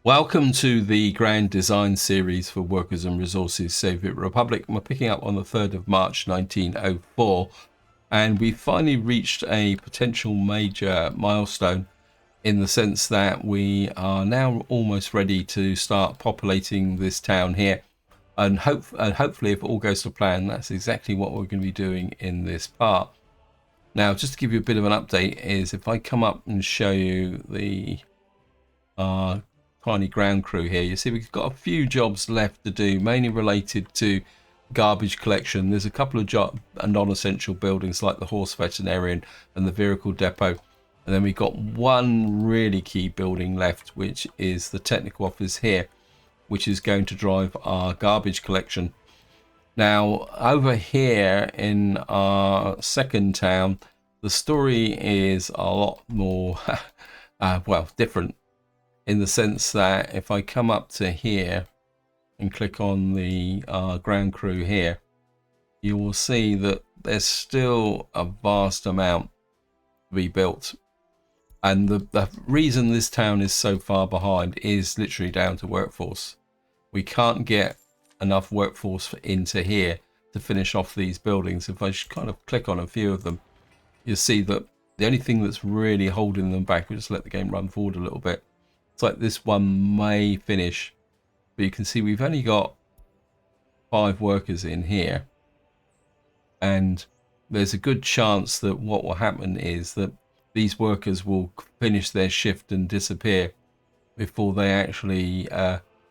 Welcome to the Grand Design Series for Workers and Resources Soviet Republic. We're picking up on the 3rd of March 1904, and we finally reached a potential major milestone in the sense that we are now almost ready to start populating this town here. And hopefully, if it all goes to plan, that's exactly what we're going to be doing in this part. Now, just to give you a bit of an update, is if I come up and show you the tiny ground crew here, you see we've got a few jobs left to do, mainly related to garbage collection. There's a couple of non-essential buildings like the horse veterinarian and the vehicle depot, and then we've got one really key building left, which is the technical office here, which is going to drive our garbage collection. Now over here in our second town, the story is a lot more different, in the sense that if I come up to here and click on the ground crew here, you will see that there's still a vast amount to be built. And the reason this town is so far behind is literally down to workforce. We can't get enough workforce into here to finish off these buildings. If I just kind of click on a few of them, you'll see that the only thing that's really holding them back, we'll just let the game run forward a little bit. It's like this one may finish, but you can see we've only got 5 workers in here, and there's a good chance that what will happen is that these workers will finish their shift and disappear before they actually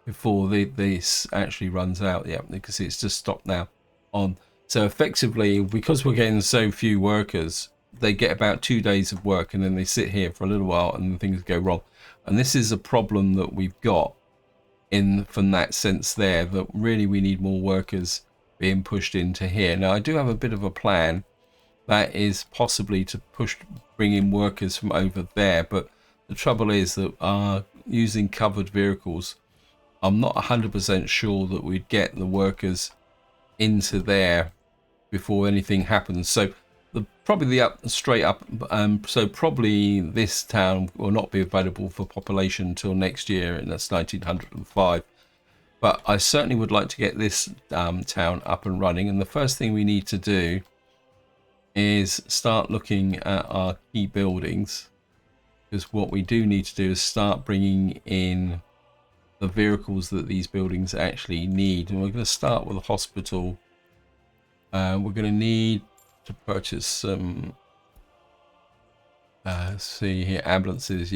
this actually runs out. Yeah, you can see it's just stopped now on. So effectively, because we're getting so few workers, they get about 2 days of work, and then they sit here for a little while and things go wrong. And this is a problem that we've got from that sense there, that really we need more workers being pushed into here. Now I do have a bit of a plan that is possibly to bring in workers from over there, but the trouble is that using covered vehicles, I'm not 100% sure that we'd get the workers into there before anything happens. So probably so probably this town will not be available for population until next year, and that's 1905. But I certainly would like to get this town up and running, and the first thing we need to do is start looking at our key buildings, because what we do need to do is start bringing in the vehicles that these buildings actually need. And we're going to start with a hospital. We're going to need to purchase some see here, ambulances.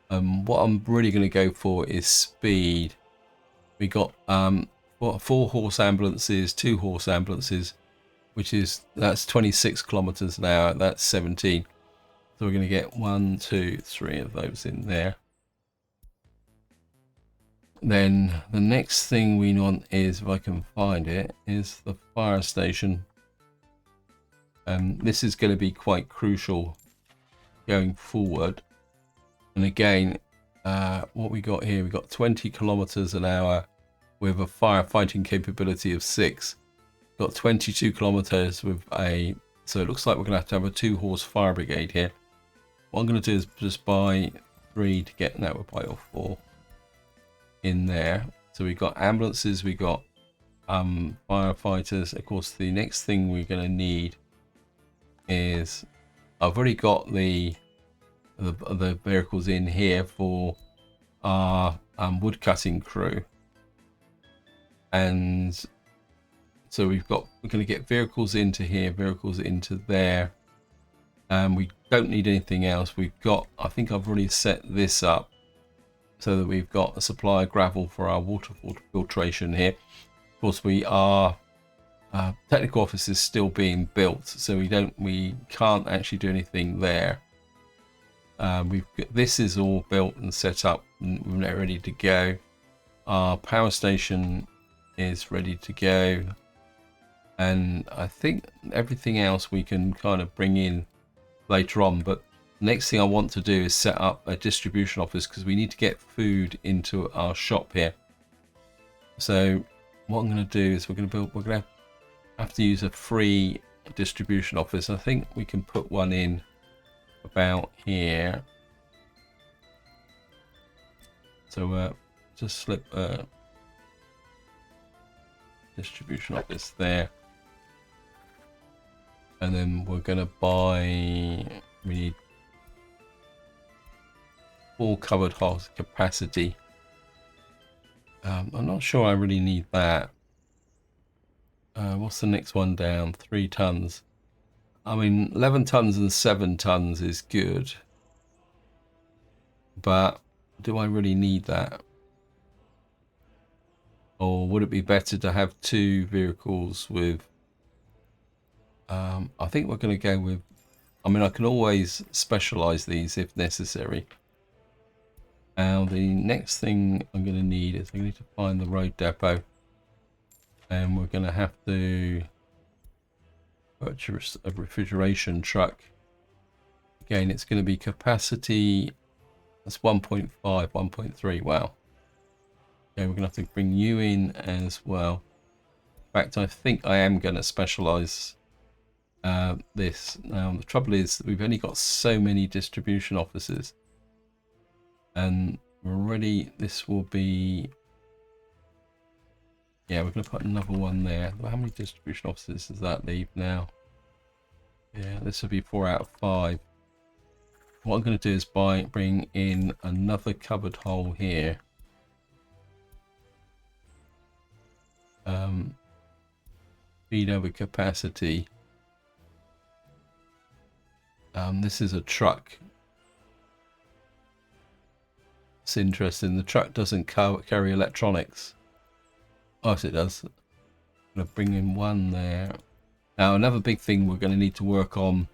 What I'm really going to go for is speed. We got 4 horse ambulances, 2 horse ambulances, that's 26 kilometers an hour. That's 17. So we're going to get 1, 2, 3 of those in there. Then the next thing we want is, if I can find it, is the fire station. This is going to be quite crucial going forward. And again, what we got here, we got 20 kilometers an hour with a firefighting capability of 6. Got 22 kilometers with so it looks like we're going to have a 2-horse fire brigade here. What I'm going to do is just buy 3 to get, now we'll buy all 4 in there. So we've got ambulances, we got firefighters. Of course, the next thing we're going to need is, I've already got the vehicles in here for our wood cutting crew, and so we're going to get vehicles into here, vehicles into there. We don't need anything else. I think I've already set this up so that we've got a supply of gravel for our water filtration here. Of course, we are technical office is still being built, so we can't actually do anything there. This is all built and set up and we're ready to go. Our power station is ready to go, and I think everything else we can kind of bring in later on. But the next thing I want to do is set up a distribution office, because we need to get food into our shop here. So what I'm going to do is we're going to have to use a free distribution office. I think we can put one in about here. So just slip distribution office there, and then we're gonna buy. We need 4 covered holes capacity. I'm not sure I really need that. What's the next one down? 3 tons. I mean, 11 tons and 7 tons is good, but do I really need that? Or would it be better to have 2 vehicles with... I think we're going to go with... I mean, I can always specialize these if necessary. Now, the next thing I'm going to need is I need to find the road depot. And we're going to have to purchase a refrigeration truck. Again, it's going to be capacity... That's 1.5, 1.3. Wow. Okay, we're going to have to bring you in as well. In fact, I think I am going to specialize this. Now, the trouble is that we've only got so many distribution offices. And already this will be... Yeah, we're going to put another one there. How many distribution offices does that leave now? Yeah, this will be 4 out of 5. What I'm going to do is bring in another covered hole here. Feed over capacity. This is a truck. It's interesting. The truck doesn't carry electronics. Oh, yes, it does. I'm going to bring in one there. Now, another big thing we're going to need to work on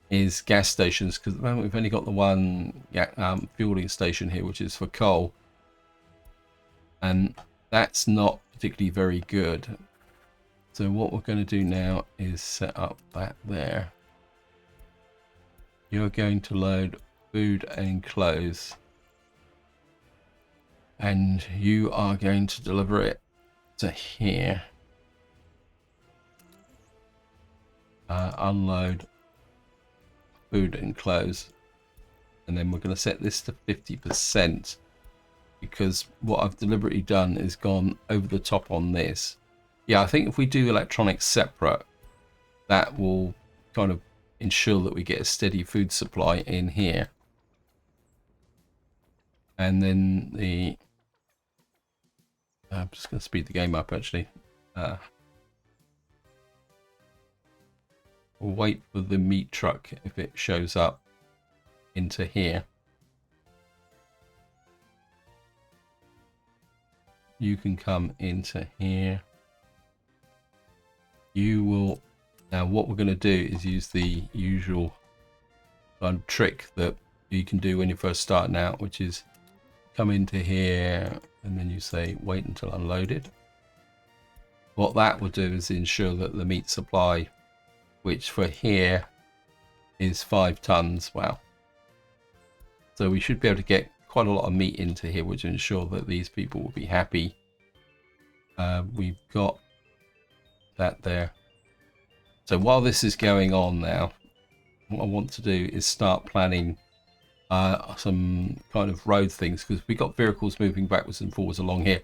is gas stations, because at the moment we've only got the one fueling station here, which is for coal, and that's not particularly very good. So what we're going to do now is set up that there. You're going to load food and clothes, and you are going to deliver it to here. Unload food and clothes, and then we're going to set this to 50%, because what I've deliberately done is gone over the top on this. Yeah, I think if we do electronics separate, that will kind of ensure that we get a steady food supply in here. And then the... I'm just going to speed the game up, actually. We'll wait for the meat truck if it shows up into here. You can come into here. You will... Now what we're going to do is use the usual trick that you can do when you're first starting out, which is come into here and then you say wait until unloaded. What that will do is ensure that the meat supply, which for here is 5 tons. Wow. So we should be able to get quite a lot of meat into here, which will ensure that these people will be happy. We've got that there. So while this is going on now, what I want to do is start planning some kind of road things, because we've got vehicles moving backwards and forwards along here,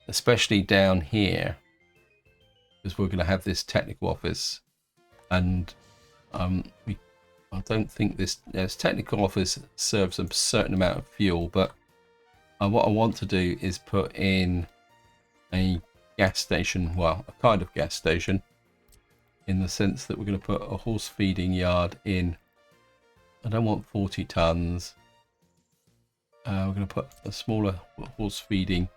especially down here, because we're going to have this technical office. And I don't think this technical office serves a certain amount of fuel, but what I want to do is put in a gas station, well, a kind of gas station, in the sense that we're going to put a horse feeding yard in. I don't want 40 tons. We're going to put a smaller horse feeding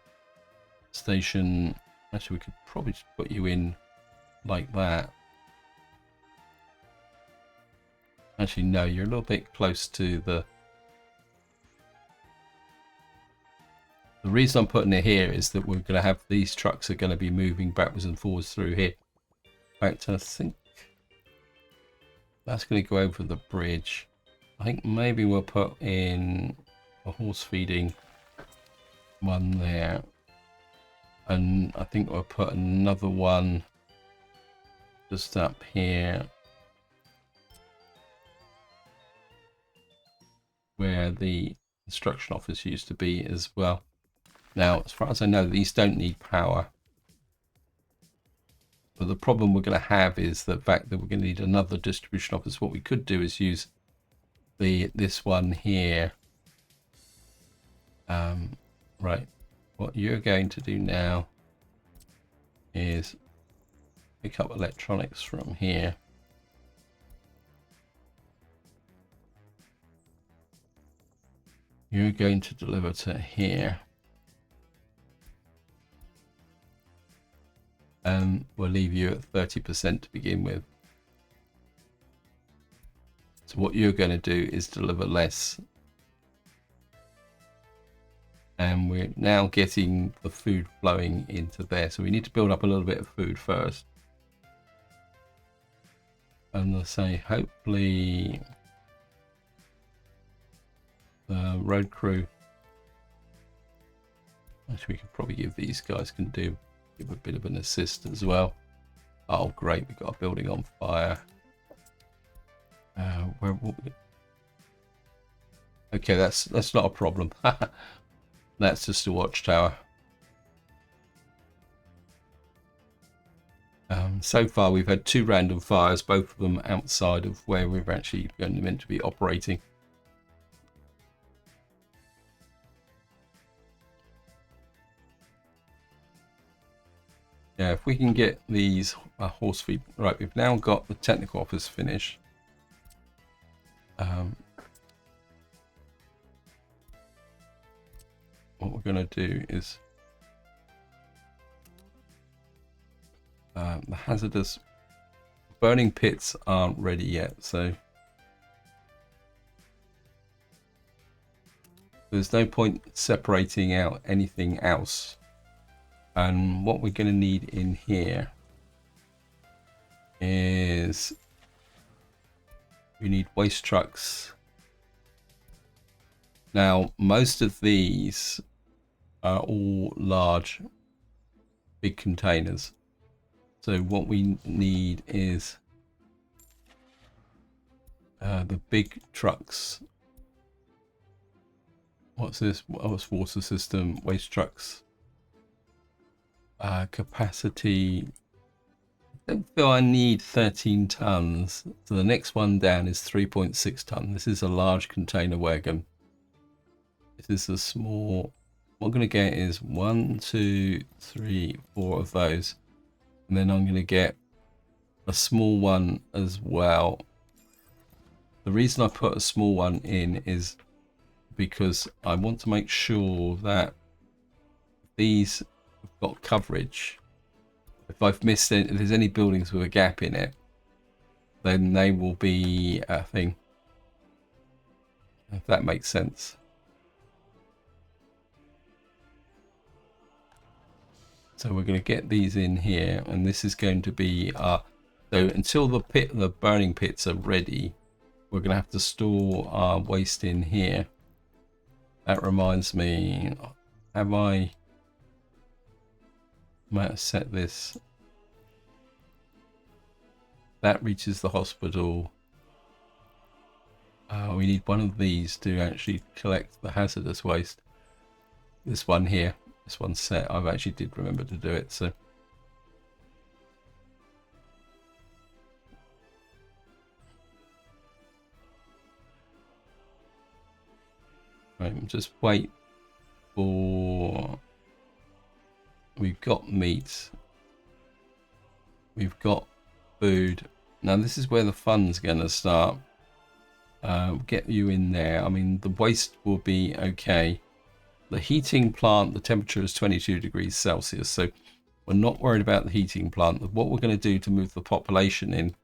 station. Actually, we could probably just put you in like that. Actually, no, you're a little bit close to the... The reason I'm putting it here is that we're going to have these trucks are going to be moving backwards and forwards through here. In fact, I think that's going to go over the bridge. I think maybe we'll put in a horse feeding one there. And I think we'll put another one just up here, where the construction office used to be as well. Now, as far as I know, these don't need power. But the problem we're going to have is the fact that we're going to need another distribution office. What we could do is use this one here. Right. What you're going to do now is pick up electronics from here. You're going to deliver to here. And we'll leave you at 30% to begin with. So what you're going to do is deliver less. And we're now getting the food flowing into there. So we need to build up a little bit of food first. And I'll say hopefully the road crew, actually we could probably give these guys give a bit of an assist as well. Oh great, we've got a building on fire. Okay, that's not a problem. That's just a watchtower. So far we've had 2 random fires, both of them outside of where we're actually meant to be operating. Yeah, if we can get these horse feed right, we've now got the technical office finished. What we're going to do is the hazardous burning pits aren't ready yet, so there's no point separating out anything else. And what we're going to need in here is we need waste trucks. Now, most of these are all large, big containers. So what we need is the big trucks. What's this? What's water system? Waste trucks. Capacity. I don't feel I need 13 tons. So the next one down is 3.6 ton. This is a large container wagon. This is a small. What I'm going to get is 1, 2, 3, 4 of those. And then I'm going to get a small one as well. The reason I put a small one in is because I want to make sure that these have got coverage. If I've missed it, if there's any buildings with a gap in it, then they will be a thing. If that makes sense. So we're going to get these in here, and this is going to be so until the burning pits are ready, we're going to have to store our waste in here. That reminds me, I might have set this. That reaches the hospital. We need one of these to actually collect the hazardous waste. This one here, this one's set. I've actually did remember to do it, so. Right, just wait for. We've got meat. We've got food. Now this is where the fun's gonna start. Get you in there. I mean, the waste will be okay. The heating plant, the temperature is 22 degrees Celsius, so we're not worried about the heating plant. What we're going to do to move the population in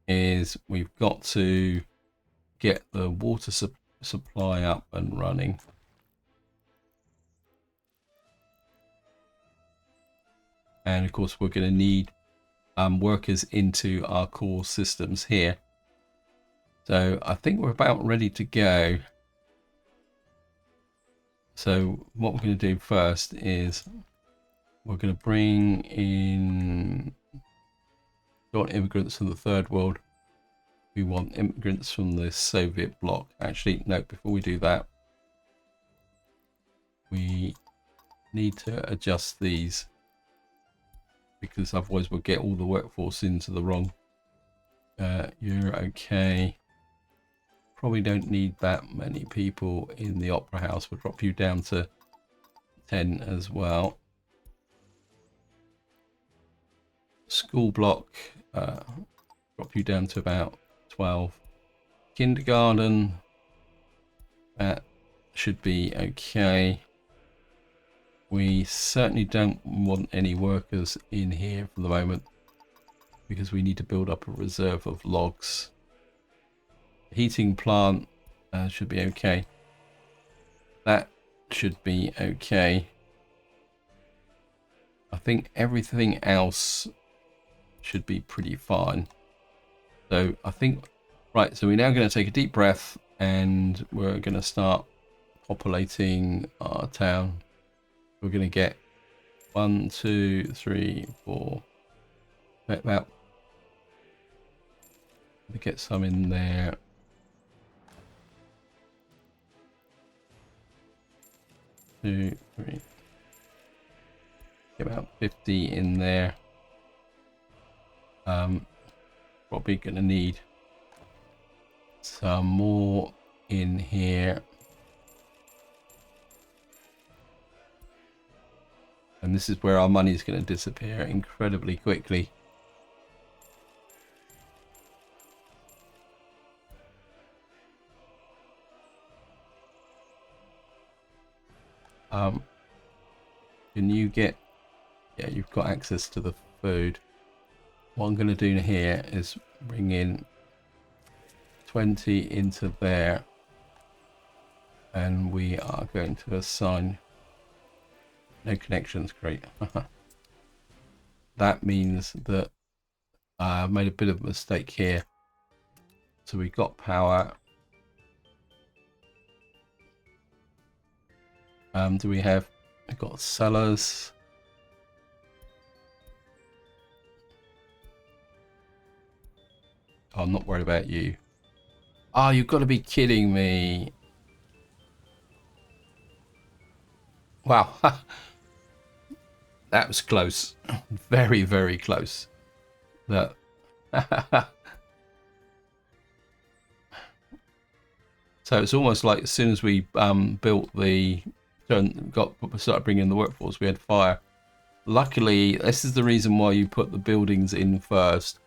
is we've got to get the water supply up and running. And of course we're going to need workers into our core systems here. So I think we're about ready to go. So what we're going to do first is we're going to bring in, we want immigrants from the third world. We want immigrants from the Soviet bloc. Actually, no, before we do that, we need to adjust these because otherwise we'll get all the workforce into the wrong. You're okay. Probably don't need that many people in the opera house. We'll drop you down to 10 as well. School block, drop you down to about 12. Kindergarten, that should be okay. We certainly don't want any workers in here for the moment because we need to build up a reserve of logs. Heating plant should be okay. That should be okay. I think everything else should be pretty fine. So I think, right, so we're now going to take a deep breath and we're going to start populating our town. We're going to get 1, 2, 3, 4, about, we get some in there. Two, three. Get about 50 in there. Probably going to need some more in here. And this is where our money is going to disappear incredibly quickly. Can you get, yeah, you've got access to the food. What I'm going to do here is bring in 20 into there, and we are going to assign no connections. Great. That means that I made a bit of a mistake here. So we got power. Do we have, we've got cellars. Oh, I'm not worried about you. Oh, you've got to be kidding me. Wow. That was close. Very, very close. That. So it's almost like as soon as we built the, started bringing in the workforce, we had fire. Luckily, this is the reason why you put the buildings in first.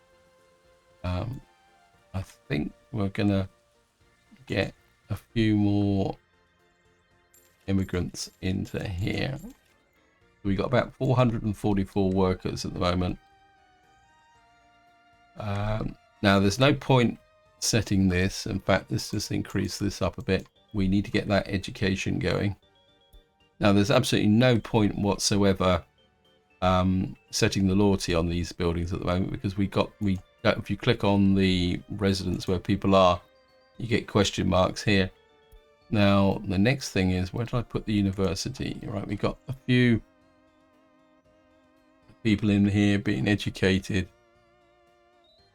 I think we're gonna get a few more immigrants into here. We got about 444 workers at the moment. Now there's no point setting this. In fact, let's just increase this up a bit. We need to get that education going. Now there's absolutely no point whatsoever setting the loyalty on these buildings at the moment, because if you click on the residence where people are, you get question marks here. Now the next thing is, where did I put the university? Right, we got a few people in here being educated,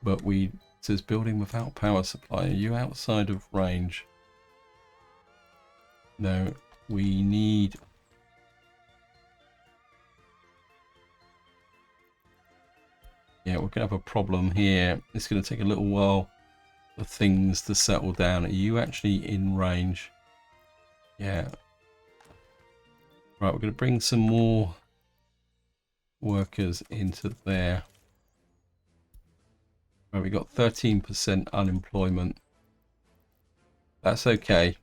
but it says building without power supply. Are you outside of range? No, we need, yeah, we're gonna have a problem here. It's gonna take a little while for things to settle down. Are you actually in range? Yeah. Right, we're gonna bring some more workers into there. Right, we got 13% unemployment. That's okay.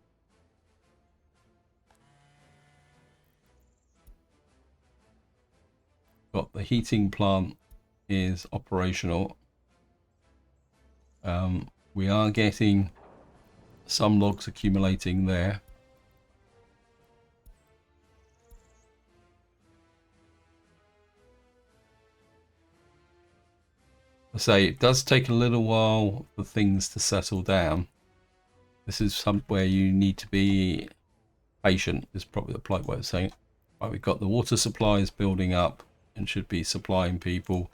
Got the heating plant is operational. We are getting some logs accumulating there. I say it does take a little while for things to settle down. This is somewhere you need to be patient, is probably the polite way of saying it. Right, we've got the water supplies building up and should be supplying people.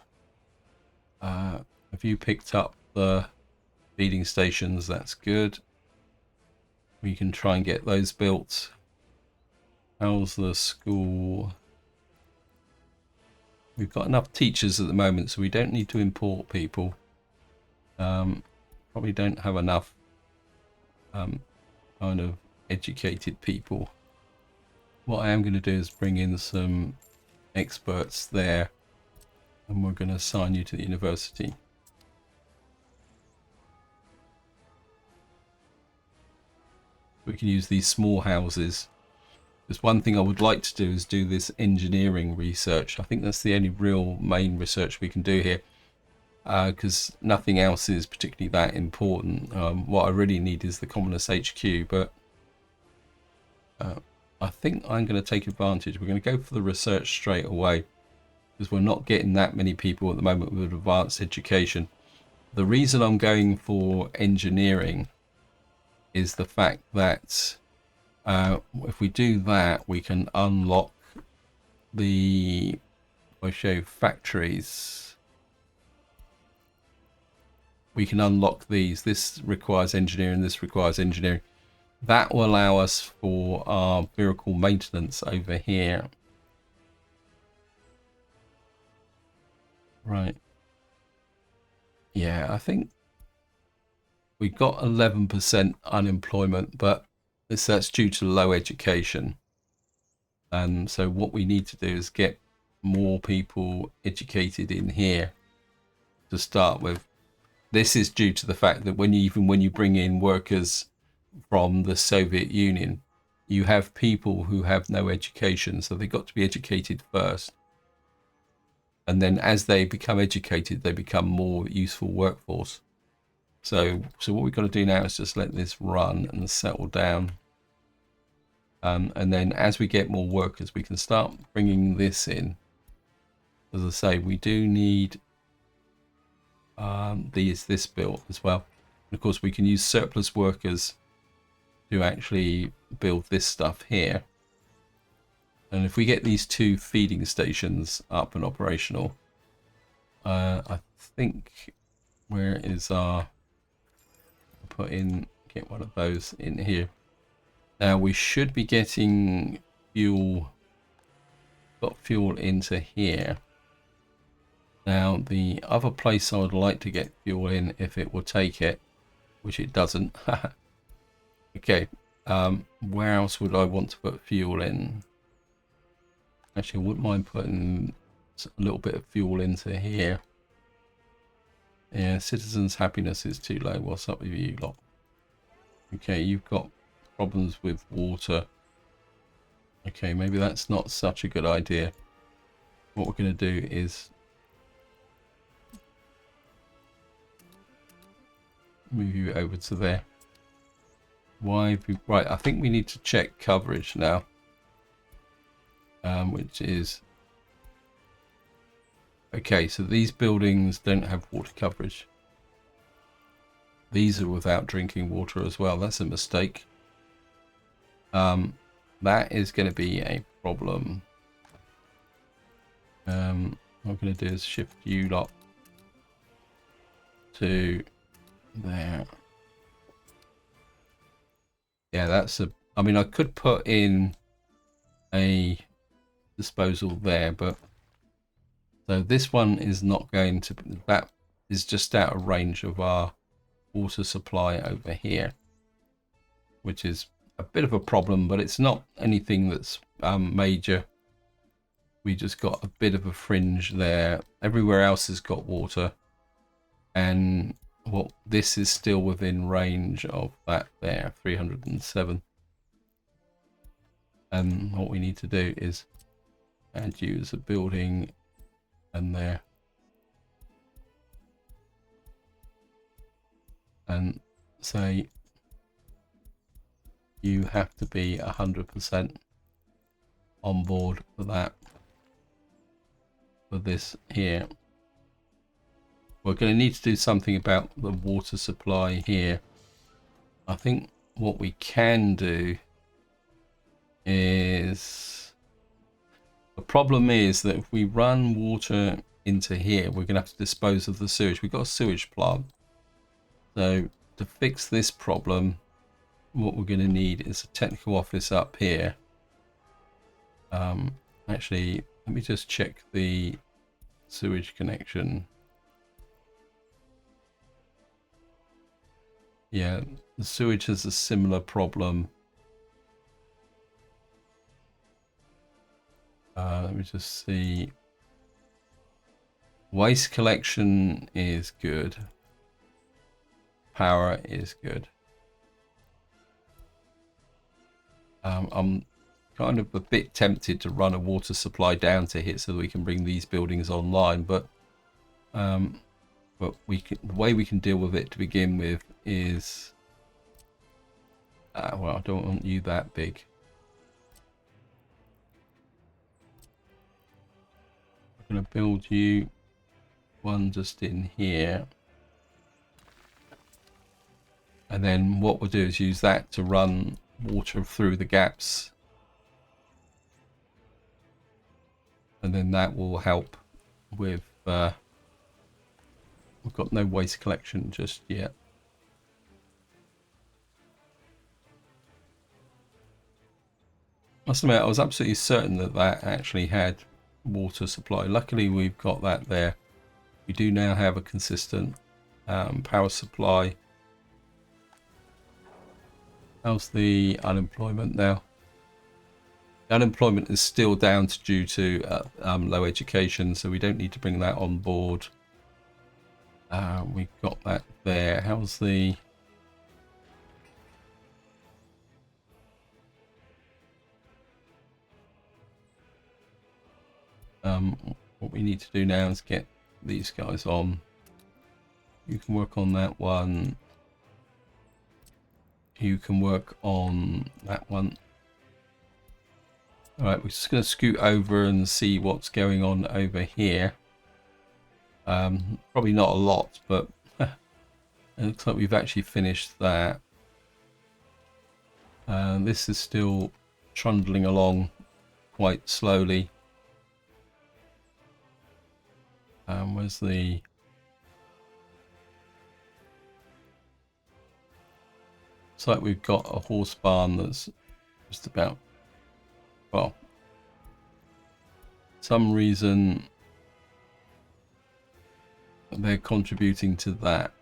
Have you picked up the feeding stations? That's good. We can try and get those built. How's the school? We've got enough teachers at the moment, so we don't need to import people. Probably don't have enough kind of educated people. What I am going to do is bring in some experts there, and we're going to assign you to the university. We can use these small houses. There's one thing I would like to do is do this engineering research. I think that's the only real main research we can do here, because nothing else is particularly that important. What I really need is the Commoners HQ, but I think I'm going to take advantage. We're going to go for the research straight away, because we're not getting that many people at the moment with advanced education. The reason I'm going for engineering is the fact that if we do that, we can unlock the, if I show factories, we can unlock these. This requires engineering, this requires engineering. That will allow us for our vehicle maintenance over here. Right. Yeah, I think we got 11% unemployment, but that's due to low education. And so what we need to do is get more people educated in here to start with. This is due to the fact that when you bring in workers from the Soviet Union, you have people who have no education, so they've got to be educated first. And then as they become educated, they become more useful workforce. So what we've got to do now is just let this run and settle down. And then as we get more workers, we can start bringing this in. As I say, we do need this built as well. And of course, we can use surplus workers to actually build this stuff here. And if we get these 2 feeding stations up and operational, I think, where is our, get one of those in here. Now we should be getting fuel, got fuel into here. Now the other place I would like to get fuel in, if it will take it, which it doesn't. Okay, where else would I want to put fuel in? Actually, I wouldn't mind putting a little bit of fuel into here. Yeah, citizens' happiness is too low. What's up with you lot? Okay, you've got problems with water. Okay, maybe that's not such a good idea. What we're going to do is move you over to there. Why? Right, I think we need to check coverage now, which is okay. So these buildings don't have water coverage. These are without drinking water as well. That's a mistake. That is going to be a problem. What I'm going to do is shift you lot to there. Yeah, that's a, I mean, I could put in a disposal there, but so this one is not going to, that is just out of range of our water supply over here, which is a bit of a problem, but it's not anything that's major. We just got a bit of a fringe there. Everywhere else has got water, and well, this is still within range of that there, 307. And what we need to do is add you as a building, and there, and say you have to be 100% on board for that, for this here. We're going to need to do something about the water supply here. I think what we can do is, the problem is that if we run water into here, we're going to have to dispose of the sewage. We've got a sewage plant. So to fix this problem, what we're going to need is a technical office up here. Actually, let me just check the sewage connection. Yeah, the sewage has a similar problem. Let me just see. Waste collection is good. Power is good. I'm kind of a bit tempted to run a water supply down to here so that we can bring these buildings online, but we can, the way we can deal with it to begin with is well, I don't want you that big. I'm going to build you one just in here, and then what we'll do is use that to run water through the gaps, and then that will help with we've got no waste collection just yet. Must admit, I was absolutely certain that that actually had water supply. Luckily we've got that there. We do now have a consistent power supply. How's the unemployment now? The unemployment is still down due to low education, so we don't need to bring that on board. We've got that there. How's the... what we need to do now is get these guys on. You can work on that one. You can work on that one. All right, we're just going to scoot over and see what's going on over here. Probably not a lot, but it looks like we've actually finished that. This is still trundling along quite slowly. Where's the... Looks like we've got a horse barn that's just about... Well, some reason they're contributing to that.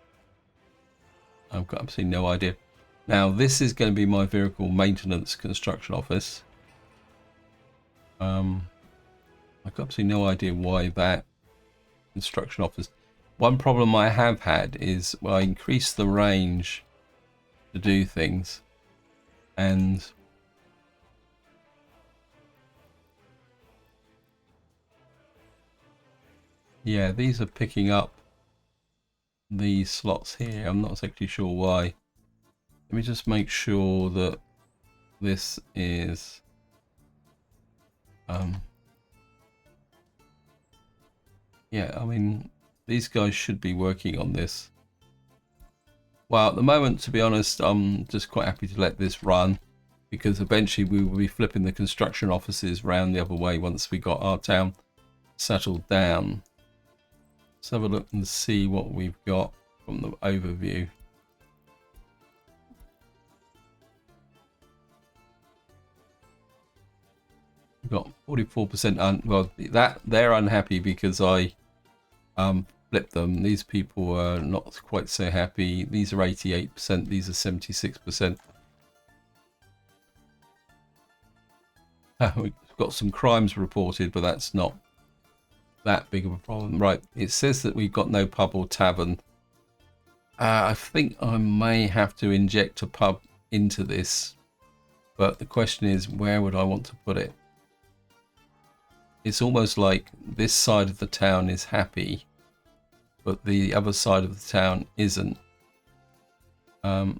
I've got absolutely no idea. Now this is going to be my vehicle maintenance construction office. I've got absolutely no idea why that construction office. One problem I have had is, well, I increased the range to do things, and yeah, these are picking up these slots here. I'm not exactly sure why. Let me just make sure that this is yeah, I mean, these guys should be working on this. Well, at the moment, to be honest, I'm just quite happy to let this run, because eventually we will be flipping the construction offices round the other way once we got our town settled down. Let's have a look and see what we've got from the overview. We've got 44% well, that they're unhappy because I flipped them. These people are not quite so happy. These are 88%, these are 76%. We've got some crimes reported, but that's not that big of a problem. Right, it says that we've got no pub or tavern. I think I may have to inject a pub into this, but the question is, where would I want to put it? It's almost like this side of the town is happy, but the other side of the town isn't. I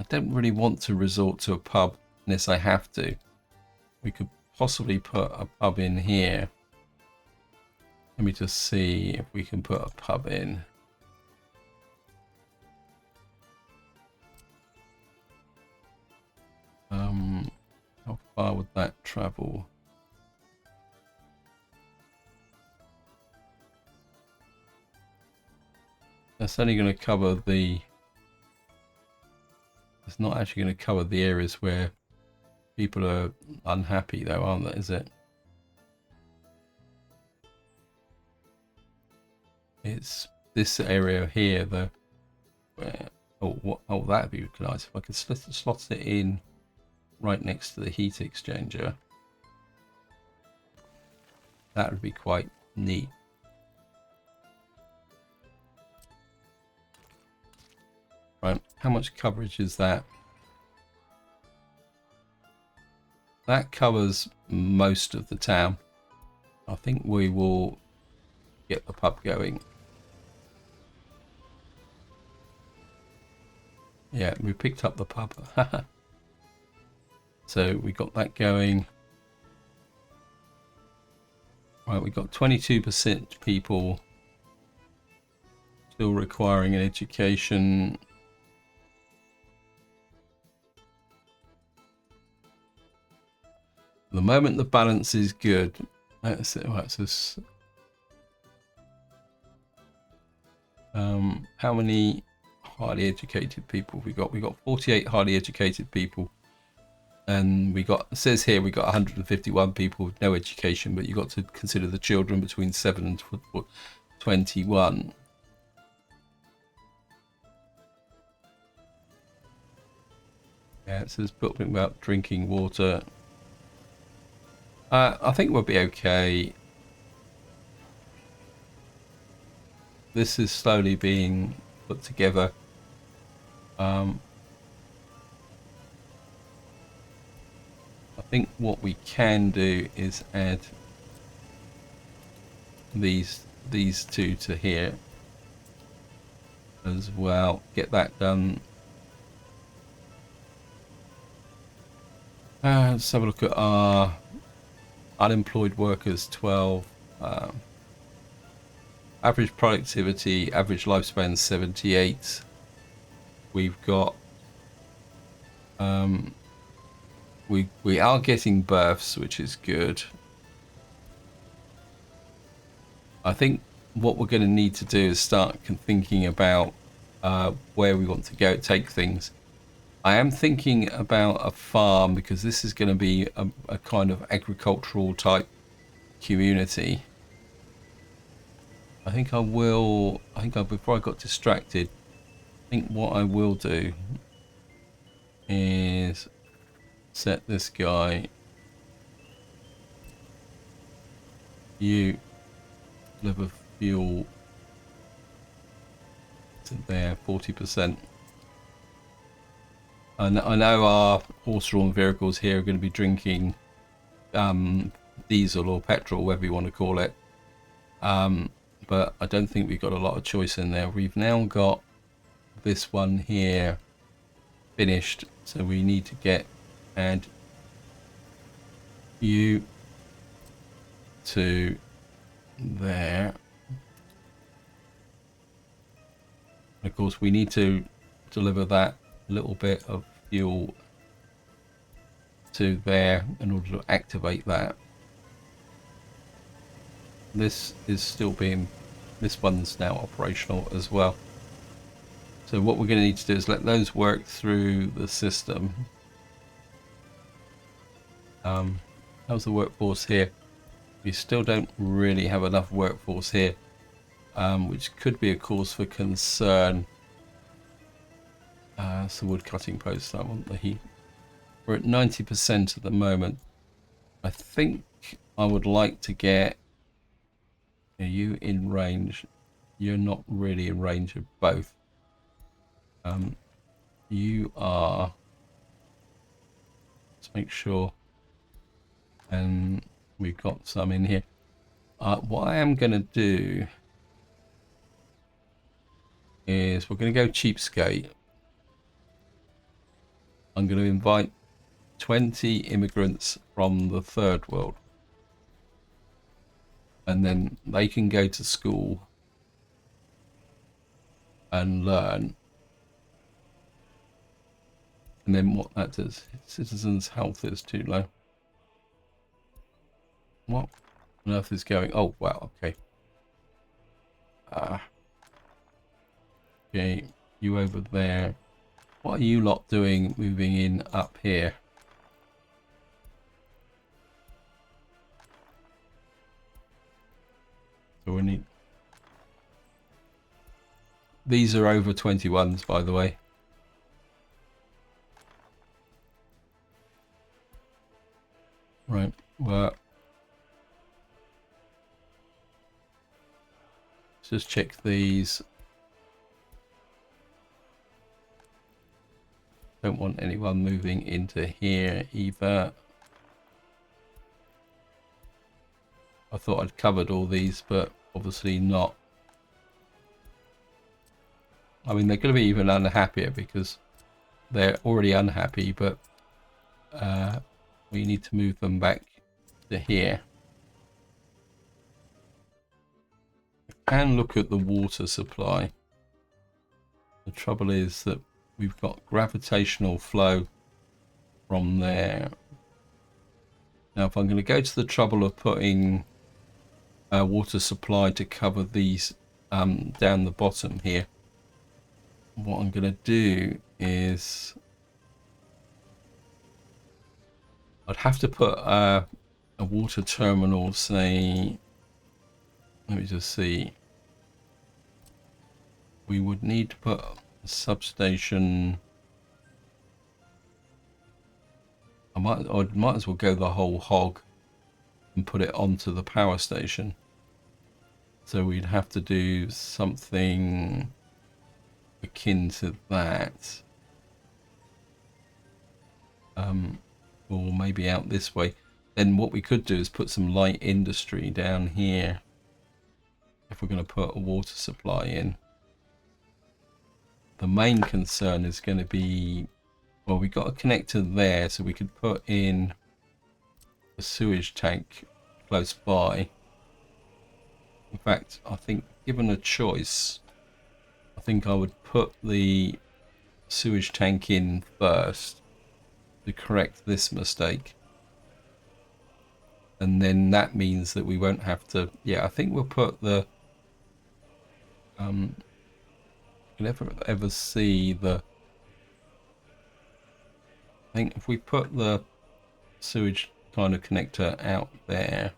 don't really want to resort to a pub unless I have to. We could possibly put a pub in here. Let me just see if we can put a pub in. How far would that travel? That's only going to cover the... It's not actually going to cover the areas where People are unhappy though, aren't they? Is it? It's this area here, though. Oh, that'd be nice if I could slot it in right next to the heat exchanger. That would be quite neat. Right, how much coverage is that? That covers most of the town. I think we will get the pub going. Yeah, we picked up the pub. So we got that going. Right, we got 22% people still requiring an education. At the moment the balance is good. That's it. Right, so how many highly educated people have we got? We got 48 highly educated people, and we got, it says here we got 151 people with no education, but you got to consider the children between 7 and 21. Yeah, it says something about drinking water. I think we'll be okay. This is slowly being put together. I think what we can do is add these two to here as well. Get that done. Let's have a look at our unemployed workers. 12. Average productivity, average lifespan 78. We've got we are getting births, which is good. I think what we're going to need to do is start thinking about where we want to take things. I am thinking about a farm, because this is going to be a kind of agricultural type community. I think before I got distracted, I think what I will do is set this guy, you deliver fuel to there, 40%. And I know our horse-drawn vehicles here are going to be drinking diesel or petrol, whatever you want to call it. But I don't think we've got a lot of choice in there. We've now got this one here finished, so we need to add you to there. Of course, we need to deliver that little bit of fuel to there in order to activate that. This one's now operational as well. So what we're going to need to do is let those work through the system. How's the workforce here? We still don't really have enough workforce here, which could be a cause for concern. It's the wood cutting post. I want the heat. We're at 90% at the moment. I think I would like to get you in range. You're not really in range of both. You are. Let's make sure. And we've got some in here. What I am going to do is we're going to go cheapskate. I'm going to invite 20 immigrants from the third world, and then they can go to school and learn. And then what that does, citizens' health is too low. What on earth is going? Oh wow, okay. Okay, you over there. What are you lot doing moving in up here? we need. These are over 21s, by the way. Right, well, let's just check these. Don't want anyone moving into here either. I thought I'd covered all these, but obviously not. I mean, they're going to be even unhappier because they're already unhappy, but we need to move them back to here. And look at the water supply. The trouble is that we've got gravitational flow from there. Now, if I'm going to go to the trouble of putting water supply to cover these down the bottom here, what I'm going to do is I'd have to put a water terminal, say, let me just see. We would need to put a substation. I might as well go the whole hog and put it onto the power station. So we'd have to do something akin to that. Or maybe out this way. Then what we could do is put some light industry down here if we're going to put a water supply in. The main concern is going to be, well, we've got a connector there, so we could put in a sewage tank close by. In fact, I think given a choice, I think I would put the sewage tank in first to correct this mistake. And then that means that we won't have to, yeah, I think we'll put the, you never ever see the, I think if we put the sewage kind of connector out there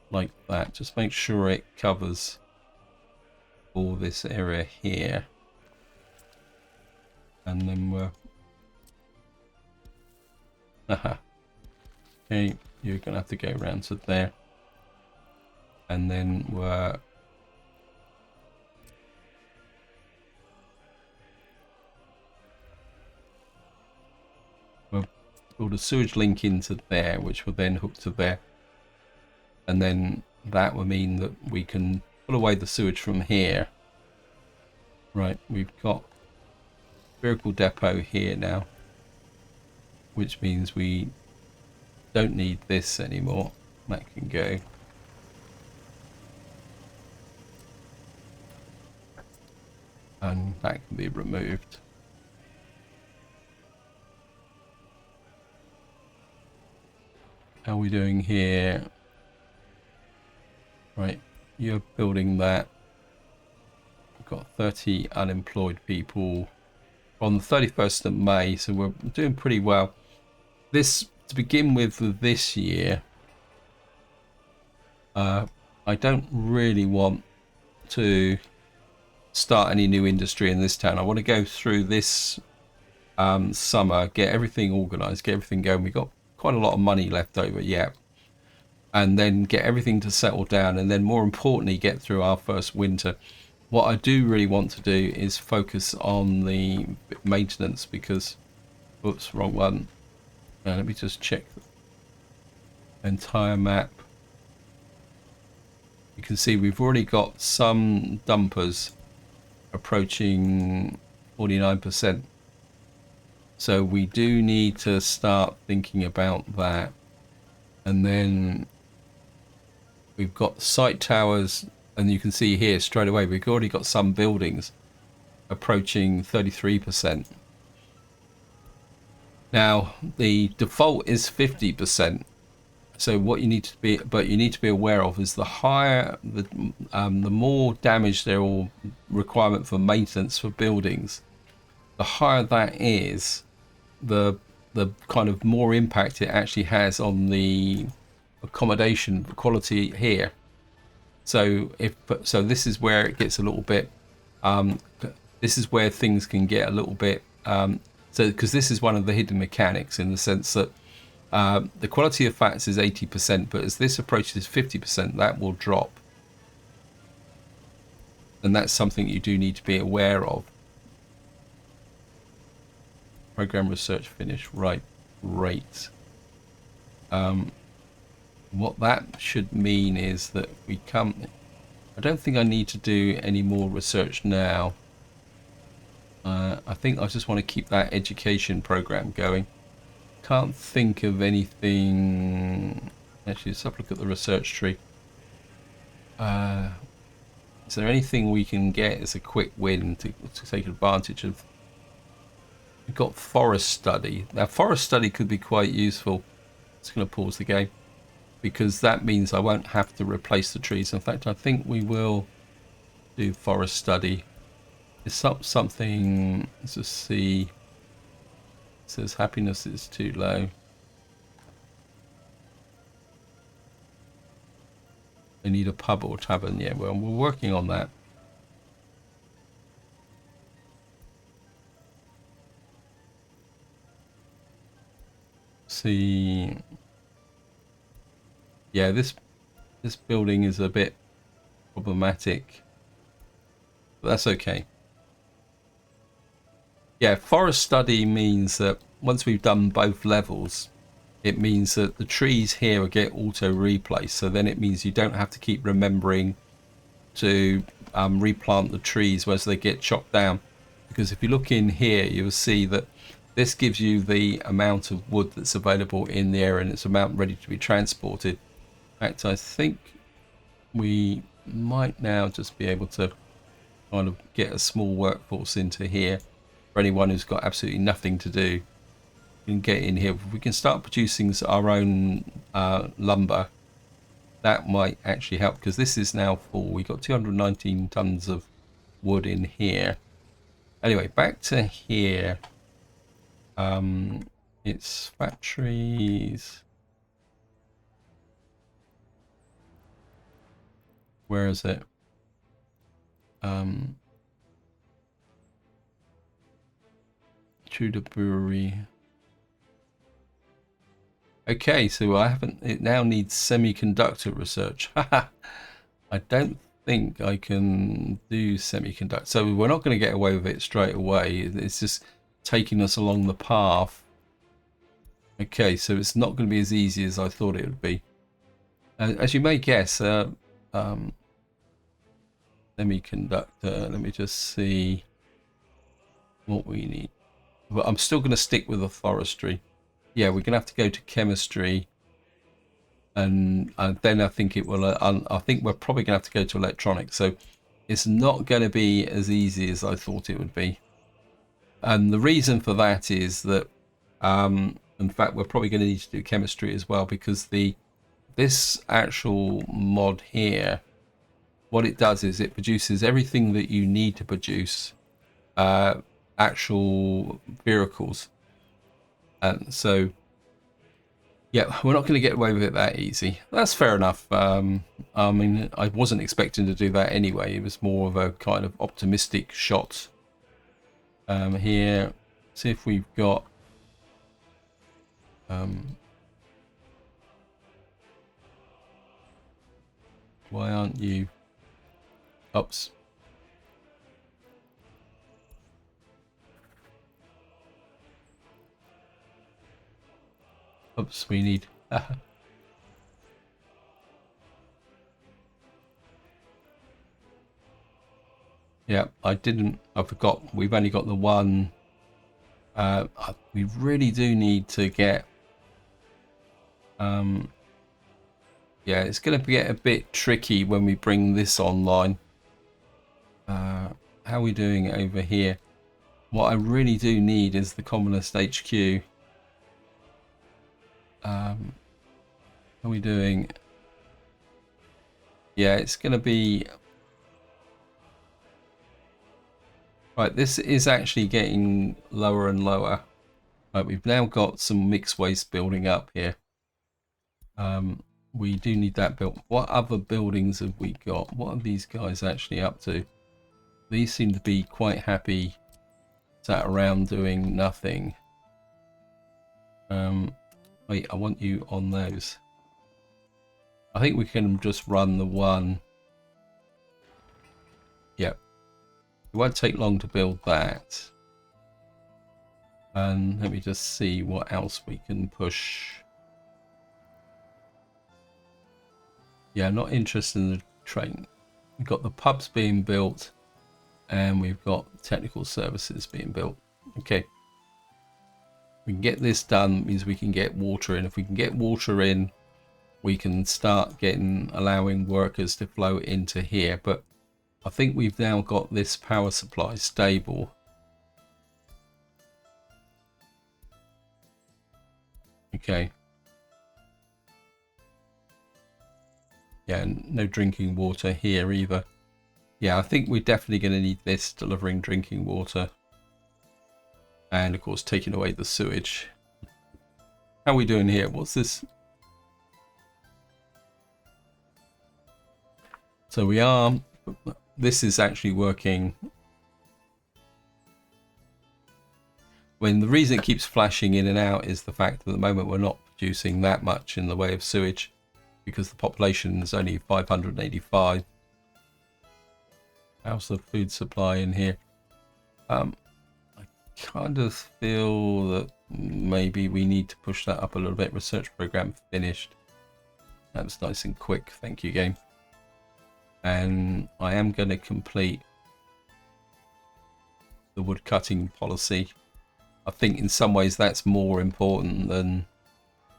like that, just make sure it covers all this area here, and then we're okay, you're gonna have to go around to there, and then we'll build a sewage link into there, which will then hook to there, and then that will mean that we can pull away the sewage from here. Right, we've got vehicle depot here now, which means we don't need this anymore. That can go. And that can be removed. How are we doing here? Right, you're building that. We've got 30 unemployed people on the 31st of May, so we're doing pretty well. This, to begin with this year, I don't really want to start any new industry in this town. I want to go through this summer, get everything organized, get everything going. We've got quite a lot of money left over yet, and then get everything to settle down, and then more importantly get through our first winter. What I do really want to do is focus on the maintenance, because, oops, wrong one. Let me just check the entire map. You can see we've already got some dumpers approaching 49%. So we do need to start thinking about that. And then we've got site towers, and you can see here straight away we've already got some buildings approaching 33%. Now the default is 50%. So what you need to be aware of is the higher the more damage there, or requirement for maintenance for buildings, the higher that is, the kind of more impact it actually has on the accommodation quality here. So this is where it gets a little bit. This is where things can get a little bit. So because this is one of the hidden mechanics in the sense that the quality of fats is 80%, but as this approaches 50%, that will drop, and that's something you do need to be aware of. Program research finish. Right, great. What that should mean is that we come. I don't think I need to do any more research now. I think I just want to keep that education program going. Can't think of anything. Actually, let's have a look at the research tree. Is there anything we can get as a quick win to take advantage of? We've got forest study. Now, forest study could be quite useful. It's going to pause the game because that means I won't have to replace the trees. In fact, I think we will do forest study. It's something. Let's just see. It says happiness is too low. They need a pub or tavern. Yeah, well, we're working on that. See. Yeah, this building is a bit problematic, but that's okay. Yeah, forest study means that once we've done both levels, it means that the trees here will get auto replaced. So then it means you don't have to keep remembering to replant the trees as they get chopped down. Because if you look in here, you'll see that this gives you the amount of wood that's available in the area and its amount ready to be transported. In fact, I think we might now just be able to kind of get a small workforce into here for anyone who's got absolutely nothing to do. We can get in here. If we can start producing our own lumber, that might actually help, because this is now full. We've got 219 tons of wood in here. Anyway, back to here. It's factories. Where is it? Tudor Brewery. Okay, so I haven't. It now needs semiconductor research. I don't think I can do semiconductor. So we're not going to get away with it straight away. It's just taking us along the path. Okay, so it's not going to be as easy as I thought it would be. As you may guess, semiconductor. Let me just see what we need. But I'm still going to stick with the forestry. Yeah, we're going to have to go to chemistry, and then I think it will. I think we're probably going to have to go to electronics. So it's not going to be as easy as I thought it would be. And the reason for that is that, in fact, we're probably going to need to do chemistry as well, because this actual mod here, what it does is it produces everything that you need to produce actual vehicles. And so, yeah, we're not going to get away with it that easy. That's fair enough. I mean, I wasn't expecting to do that anyway. It was more of a kind of optimistic shot. Here, see if we've got why aren't you? Oops. Oops, we need. Yeah, I forgot. We've only got the one. We really do need to get. Yeah, it's going to get a bit tricky when we bring this online. How are we doing over here? What I really do need is the communist HQ. How are we doing? Yeah, it's going to be... Right, this is actually getting lower and lower. Right, we've now got some mixed waste building up here. we do need that built. What other buildings have we got? What are these guys actually up to? These seem to be quite happy sat around doing nothing. Wait, I want you on those. I think we can just run the one. Yep. It won't take long to build that. And let me just see what else we can push. Yeah, not interested in the train. We've got the pubs being built and we've got technical services being built. Okay. We can get this done, means we can get water in. If we can get water in, we can start allowing workers to flow into here. But I think we've now got this power supply stable. Okay. Yeah, no drinking water here either. Yeah, I think we're definitely going to need this delivering drinking water. And of course, taking away the sewage. How are we doing here? What's this? So we are, this is actually working. When the reason it keeps flashing in and out is the fact that at the moment we're not producing that much in the way of sewage because the population is only 585. How's the food supply in here? I kind of feel that maybe we need to push that up a little bit. Research program finished. That was nice and quick. Thank you, game. And I am going to complete the wood cutting policy. I think in some ways that's more important than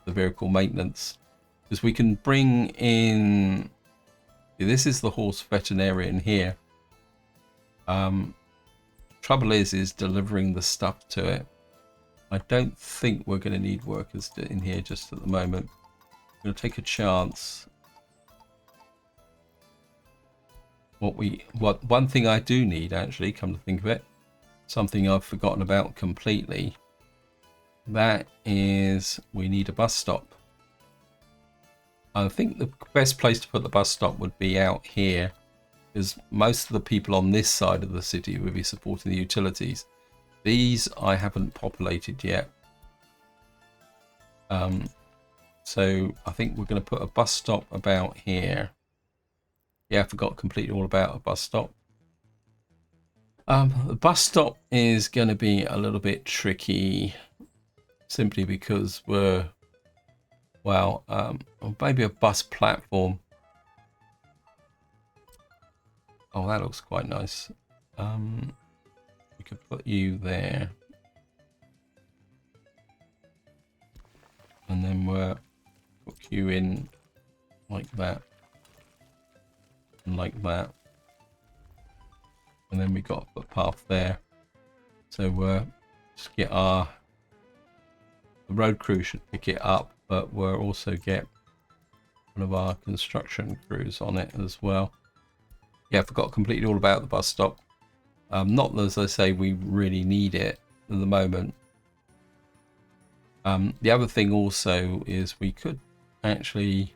the vehicle maintenance, because we can bring in, this is the horse veterinarian here. Trouble is delivering the stuff to it. I don't think we're going to need workers in here just at the moment. I'm going to take a chance. One thing I do need, actually, come to think of it, something I've forgotten about completely, that is we need a bus stop. I think the best place to put the bus stop would be out here, because most of the people on this side of the city will be supporting the utilities. These I haven't populated yet. So I think we're going to put a bus stop about here. Yeah, I forgot completely all about a bus stop. The bus stop is going to be a little bit tricky, simply because we're, well, maybe a bus platform. Oh, that looks quite nice. We could put you there. And then we'll put you in like that. And like that. And then we got a path there. So just get the road crew should pick it up, but we'll also get one of our construction crews on it as well. Yeah, I forgot completely all about the bus stop. Not as I say we really need it at the moment. The other thing also is we could actually,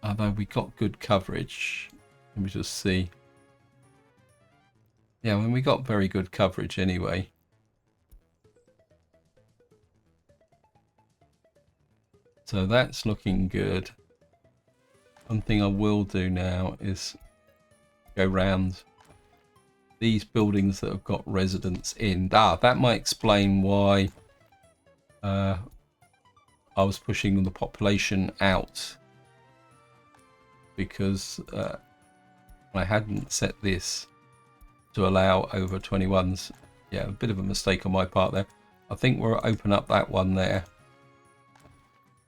although we got good coverage, let me just see. Yeah, I mean, we got very good coverage anyway. So that's looking good. One thing I will do now is go round these buildings that have got residents in. That might explain why I was pushing the population out, because I hadn't set this to allow over 21s. Yeah, a bit of a mistake on my part there. I think we'll open up that one there.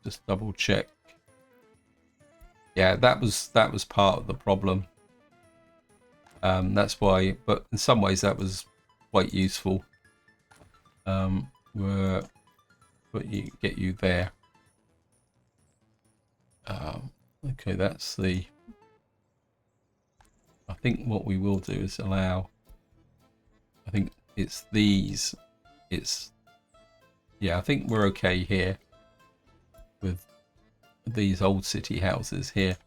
Just double check. Yeah, that was part of the problem. That's why, but in some ways that was quite useful. We'll get you there. Okay, that's the. I think what we will do is allow. I think it's these. Yeah, I think we're okay here with these old city houses here.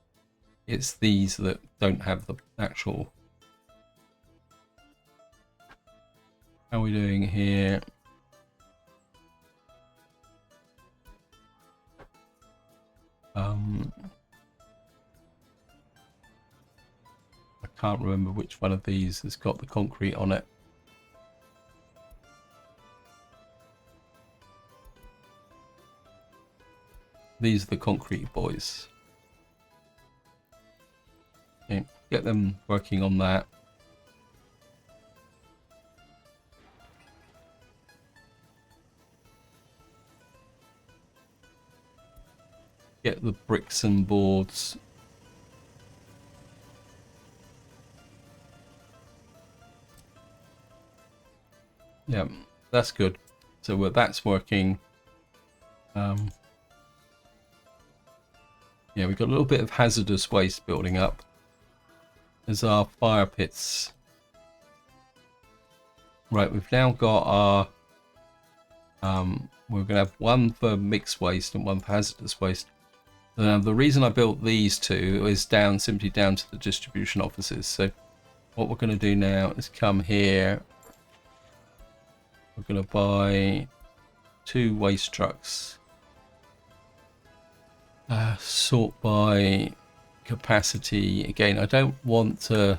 It's these that don't have the actual. How are we doing here? I can't remember which one of these has got the concrete on it. These are the concrete boys. Okay, get them working on that. Get the bricks and boards. Yeah, that's good. So that's working. Yeah, we've got a little bit of hazardous waste building up. There's our fire pits. Right, we've now got our... we're going to have one for mixed waste and one for hazardous waste. Now, the reason I built these two is simply down to the distribution offices. So what we're going to do now is come here. We're going to buy 2 waste trucks. Sort by capacity. Again, I don't want to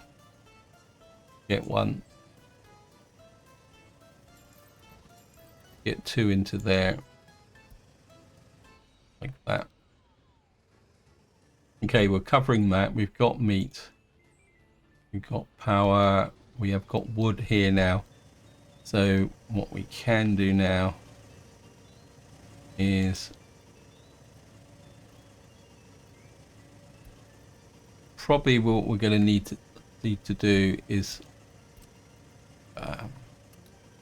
get one. Get 2 into there. Like that. Okay, we're covering that. We've got meat. We've got power. We have got wood here now. So what we can do now is probably what we're going to need to do is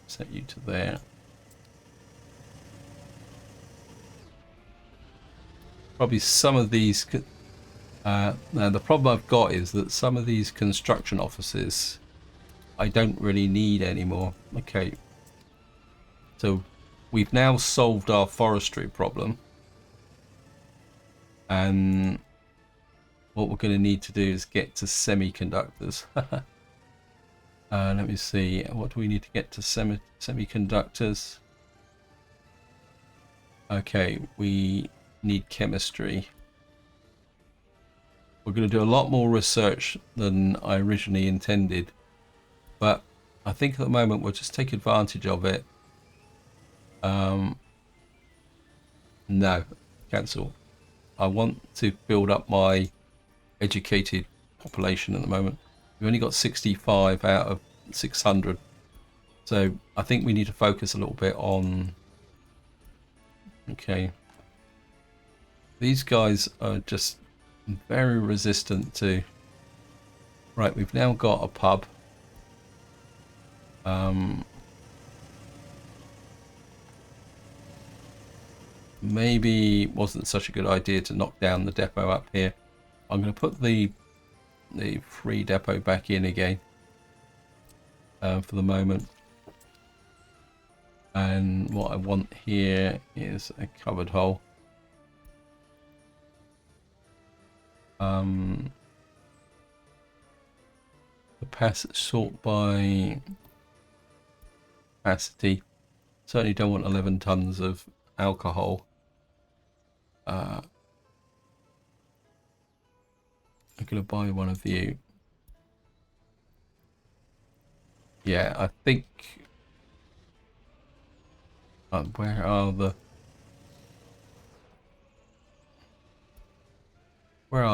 set you to there. Probably some of these. Now the problem I've got is that some of these construction offices I don't really need anymore. Okay, so we've now solved our forestry problem, and what we're going to need to do is get to semiconductors. Let me see, what do we need to get to semiconductors? Okay, we need chemistry. We're going to do a lot more research than I originally intended, but I think at the moment we'll just take advantage of it. No, cancel. I want to build up my educated population at the moment. We've only got 65 out of 600, so I think we need to focus a little bit on. Okay, these guys are just very resistant to. Right, we've now got a pub. Maybe it wasn't such a good idea to knock down the depot up here. I'm going to put the free depot back in again for the moment. And what I want here is a cupboard hole. Sort by capacity. Certainly don't want 11 tons of alcohol. I'm going to buy one of you. Yeah, I think... where are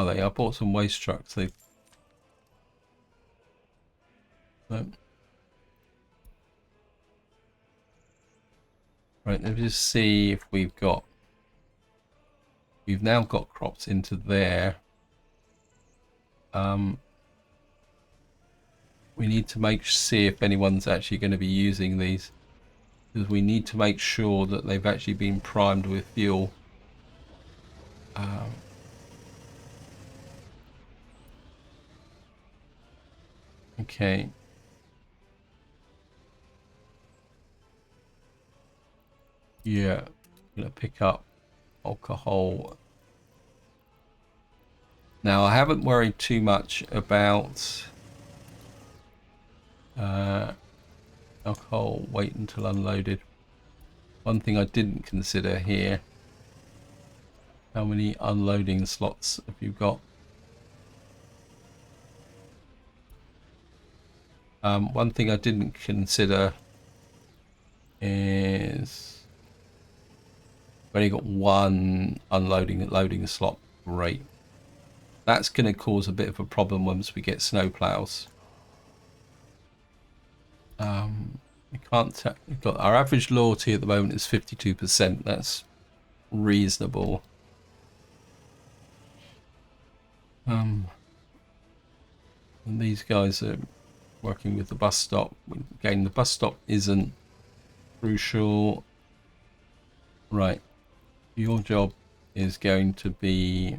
they? I bought some waste trucks. No. Right, let me just see if we've now got crops into there. We need to see if anyone's actually going to be using these, because we need to make sure that they've actually been primed with fuel. Okay. Yeah, I'm gonna pick up alcohol Now, I haven't worried too much about alcohol. Wait until unloaded. One thing I didn't consider here, how many unloading slots have you got? One thing I didn't consider is we've only got one unloading and loading slot. Great. That's going to cause a bit of a problem once we get snowplows. We can't. We've got our average loyalty at the moment is 52%. That's reasonable. And these guys are working with the bus stop. Again, the bus stop isn't crucial. Right. Your job is going to be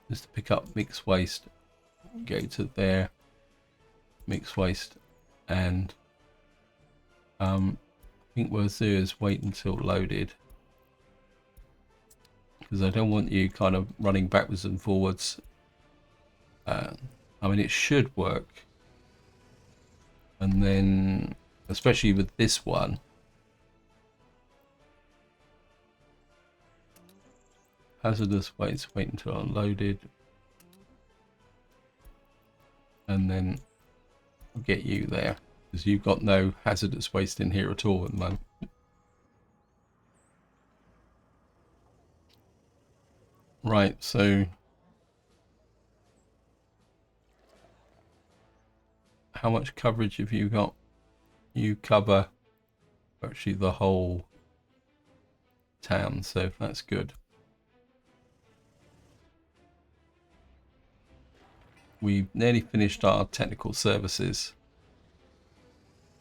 just to pick up mixed waste. Go to there. Mixed waste. And I think what we'll do is wait until loaded. Because I don't want you kind of running backwards and forwards. I mean, it should work. And then, especially with this one, hazardous waste, wait until unloaded. And then I'll get you there. Because you've got no hazardous waste in here at all at the moment. Right, so how much coverage have you got? You cover actually the whole town, so that's good. We've nearly finished our technical services.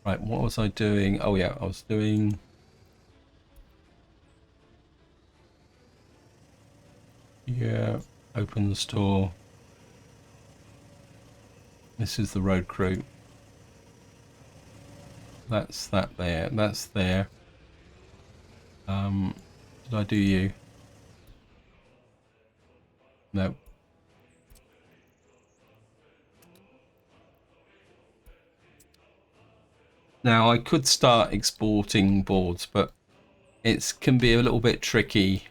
Right, what was I doing? Oh yeah, I was doing open store. This is the road crew. That's that there. That's there. Did I do you? No. Now I could start exporting boards, but it can be a little bit tricky.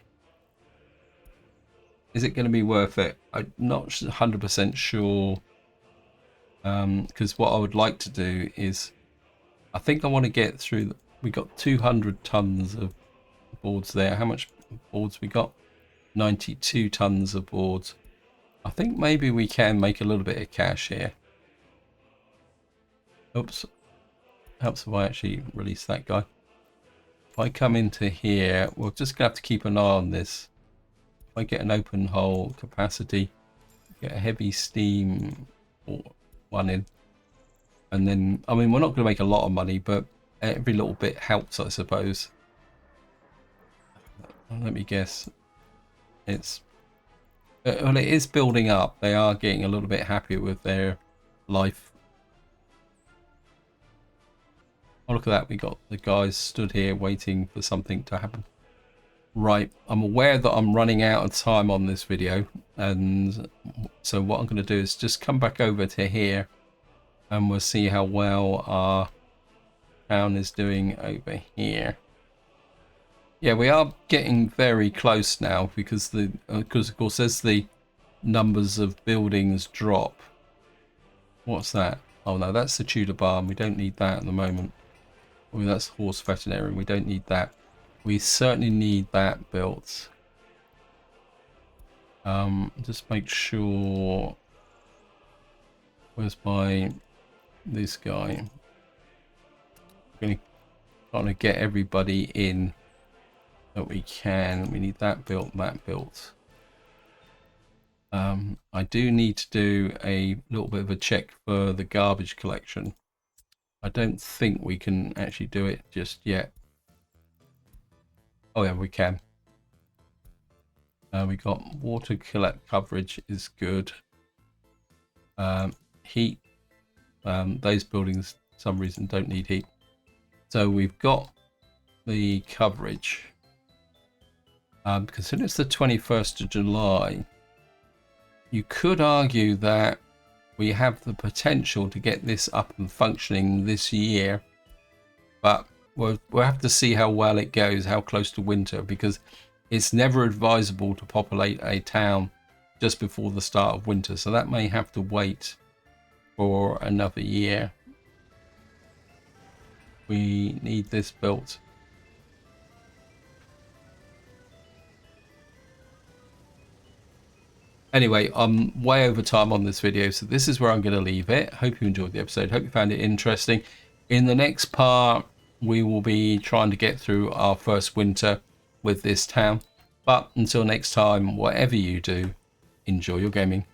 Is it going to be worth it? I'm not 100% sure. Because what I would like to do is, I think I want to get through. We got 200 tons of boards there. How much boards we got? 92 tons of boards. I think maybe we can make a little bit of cash here. Oops. Helps if I actually release that guy. If I come into here, we're just going to have to keep an eye on this. If I get an open hole capacity, get a heavy steam one in. And then, I mean, we're not going to make a lot of money, but every little bit helps, I suppose. Let me guess. It's well, it is building up. They are getting a little bit happier with their life. Oh, look at that. We got the guys stood here waiting for something to happen. Right. I'm aware that I'm running out of time on this video. And so what I'm going to do is just come back over to here. And we'll see how well our town is doing over here. Yeah, we are getting very close now because of course as the numbers of buildings drop. What's that? Oh no, that's the Tudor barn. We don't need that at the moment. Oh, that's horse veterinarian. We don't need that. We certainly need that built. Just make sure. Where's this guy? I'm going to get everybody in that we can. We need that built, that built. I do need to do a little bit of a check for the garbage collection. I don't think we can actually do it just yet. Oh yeah, we can. We got water collect coverage is good. Heat. Those buildings for some reason don't need heat. So we've got the coverage. Considering it's the 21st of July, you could argue that we have the potential to get this up and functioning this year, but we'll have to see how well it goes, how close to winter, because it's never advisable to populate a town just before the start of winter, so that may have to wait for another year. We need this built. Anyway, I'm way over time on this video, so this is where I'm going to leave it. Hope you enjoyed the episode. Hope you found it interesting. In the next part, we will be trying to get through our first winter with this town. But until next time, whatever you do, enjoy your gaming.